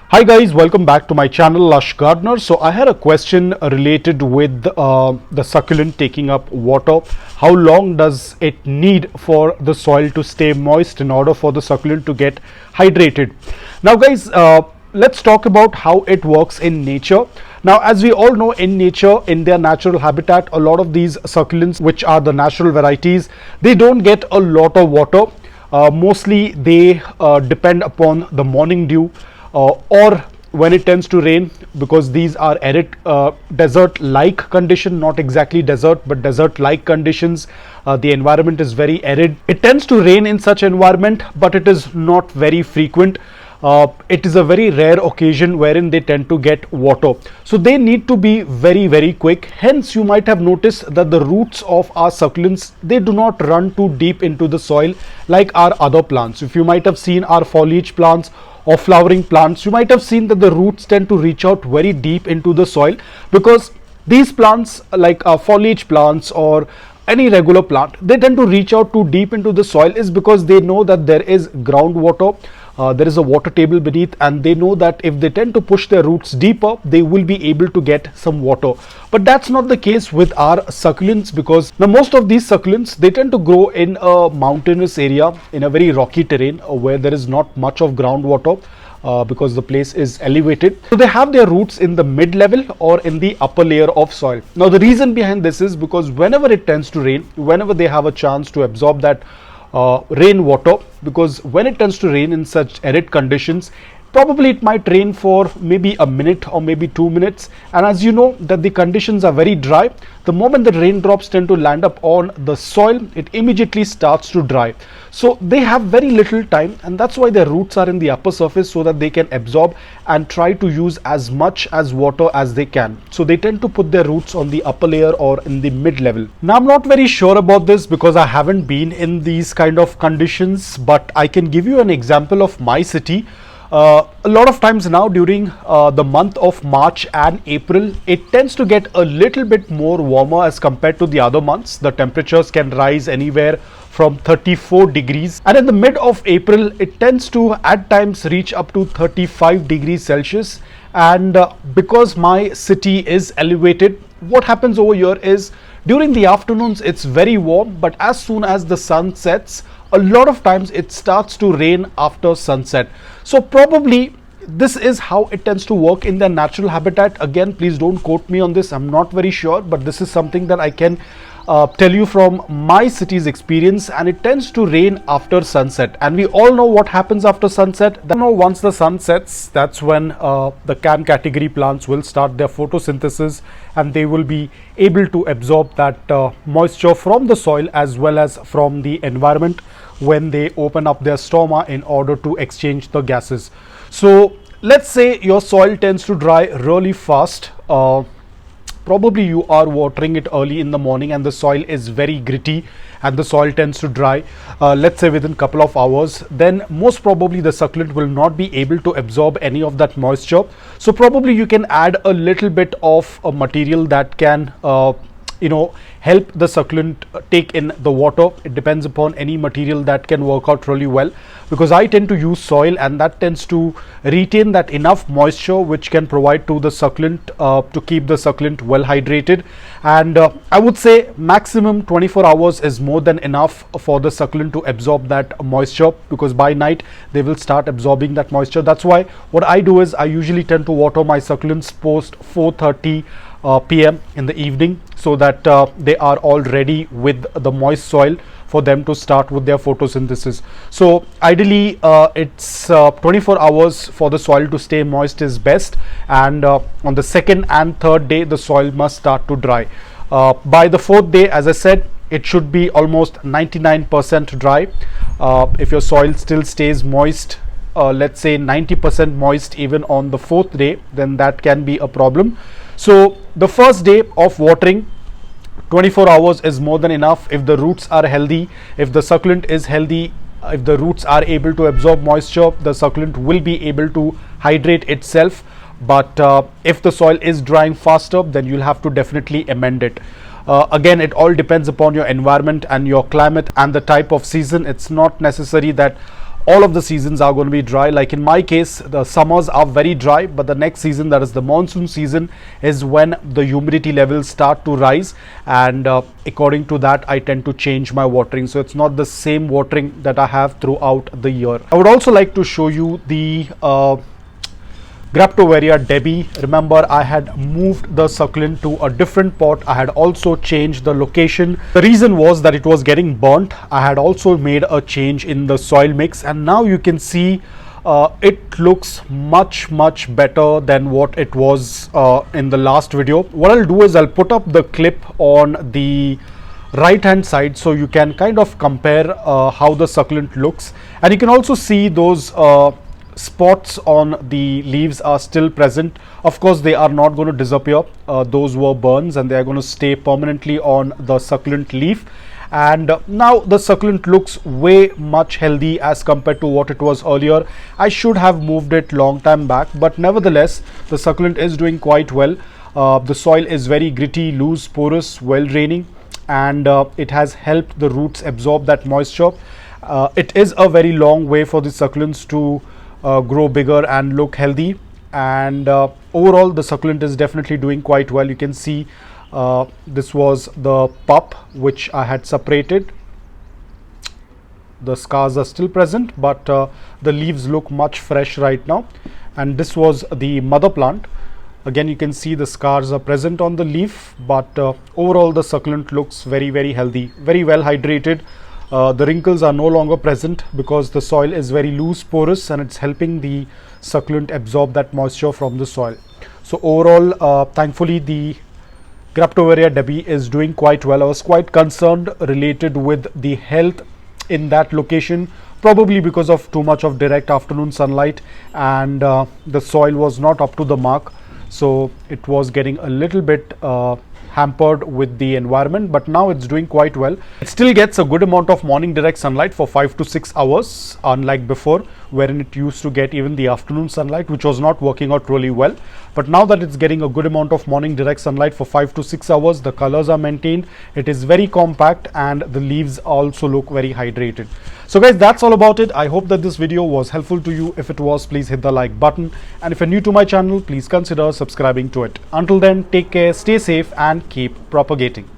Hi guys, welcome back to my channel Lush Gardener. So I had a question related with the succulent taking up water. How long does it need for the soil to stay moist in order for the succulent to get hydrated? Now guys, let's talk about how it works in nature. Now, as we all know, in nature, in their natural habitat, a lot of these succulents, which are the natural varieties, they don't get a lot of water. Mostly they depend upon the morning dew, or when it tends to rain, because these are arid, desert-like condition, not exactly desert, but desert-like conditions. The environment is very arid. It tends to rain in such environment, but it is not very frequent. It is a very rare occasion wherein they tend to get water. So they need to be very quick. Hence, you might have noticed that the roots of our succulents, they do not run too deep into the soil like our other plants. If you might have seen our foliage plants or flowering plants, you might have seen that the roots tend to reach out very deep into the soil, because these plants, like foliage plants or any regular plant, they tend to reach out too deep into the soil is because they know that there is groundwater, there is a water table beneath, and they know that if they tend to push their roots deeper, they will be able to get some water. But that's not the case with our succulents, because now most of these succulents, they tend to grow in a mountainous area, in a very rocky terrain, where there is not much of groundwater. Because the place is elevated, so they have their roots in the mid-level or in the upper layer of soil. Now the reason behind this is because whenever it tends to rain, whenever they have a chance to absorb that rainwater, because when it tends to rain in such arid conditions, probably it might rain for maybe a minute or maybe 2 minutes, and as you know that the conditions are very dry, the moment the raindrops tend to land up on the soil, it immediately starts to dry. So they have very little time, and that's why their roots are in the upper surface, so that they can absorb and try to use as much as water as they can. So they tend to put their roots on the upper layer or in the mid level. Now I'm not very sure about this because I haven't been in these kind of conditions, but I can give you an example of my city. A lot of times now during the month of March and April, it tends to get a little bit more warmer as compared to the other months. The temperatures can rise anywhere from 34 degrees, and in the mid of April it tends to at times reach up to 35 degrees Celsius. And because my city is elevated, what happens over here is during the afternoons it's very warm, but as soon as the sun sets, a lot of times it starts to rain after sunset. So probably this is how it tends to work in their natural habitat. Again, please don't quote me on this, I'm not very sure, but this is something that I can tell you from my city's experience, and it tends to rain after sunset. And we all know what happens after sunset. Once the sun sets, that's when the can category plants will start their photosynthesis, and they will be able to absorb that moisture from the soil as well as from the environment when they open up their stoma in order to exchange the gases. So let's say your soil tends to dry really fast. Probably you are watering it early in the morning and the soil is very gritty and the soil tends to dry, let's say within a couple of hours, then most probably the succulent will not be able to absorb any of that moisture. So probably you can add a little bit of a material that can help the succulent take in the water. It depends upon any material that can work out really well, because I tend to use soil, and that tends to retain that enough moisture which can provide to the succulent to keep the succulent well hydrated. And I would say maximum 24 hours is more than enough for the succulent to absorb that moisture, because by night they will start absorbing that moisture. That's why what I do is I usually tend to water my succulents post 4:30 p.m. in the evening, so that they are all ready with the moist soil for them to start with their photosynthesis. So ideally it's 24 hours for the soil to stay moist is best, and on the second and third day the soil must start to dry. By the fourth day, as I said, it should be almost 99% dry. If your soil still stays moist, let's say 90% moist even on the fourth day, then that can be a problem. So the first day of watering, 24 hours is more than enough. If the roots are healthy, if the succulent is healthy, if the roots are able to absorb moisture, the succulent will be able to hydrate itself. But if the soil is drying faster, then you'll have to definitely amend it. Again, it all depends upon your environment and your climate and the type of season. It's not necessary that all of the seasons are going to be dry. Like in my case, the summers are very dry, but the next season, that is the monsoon season, is when the humidity levels start to rise, and according to that I tend to change my watering, so it's not the same watering that I have throughout the year. I would also like to show you the Graptovaria Debbie. Remember, I had moved the succulent to a different pot. I had also changed the location. The reason was that it was getting burnt. I had also made a change in the soil mix, and now you can see it looks much better than what it was in the last video. What I'll do is I'll put up the clip on the right hand side so you can kind of compare how the succulent looks, and you can also see those spots on the leaves are still present. Of course, they are not going to disappear. Those were burns and they are going to stay permanently on the succulent leaf. And now the succulent looks way much healthy as compared to what it was earlier. I should have moved it long time back, but nevertheless the succulent is doing quite well. The soil is very gritty, loose, porous, well draining, and it has helped the roots absorb that moisture. It is a very long way for the succulents to grow bigger and look healthy, and overall the succulent is definitely doing quite well. You can see this was the pup which I had separated. The scars are still present, but the leaves look much fresh right now, and this was the mother plant. Again, you can see the scars are present on the leaf, but overall the succulent looks very healthy, very well hydrated. The wrinkles are no longer present because the soil is very loose, porous, and it's helping the succulent absorb that moisture from the soil. So overall, thankfully the Graptovaria Debbie is doing quite well. I was quite concerned related with the health in that location, probably because of too much of direct afternoon sunlight, and the soil was not up to the mark, so it was getting a little bit hampered with the environment, but now it's doing quite well. It still gets a good amount of morning direct sunlight for 5 to 6 hours, unlike before wherein it used to get even the afternoon sunlight, which was not working out really well. But now that it's getting a good amount of morning direct sunlight for 5 to 6 hours, the colors are maintained, it is very compact, and the leaves also look very hydrated. So guys, that's all about it. I hope that this video was helpful to you. If it was, please hit the like button, and if you're new to my channel, please consider subscribing to it. Until then, take care, stay safe, and keep propagating.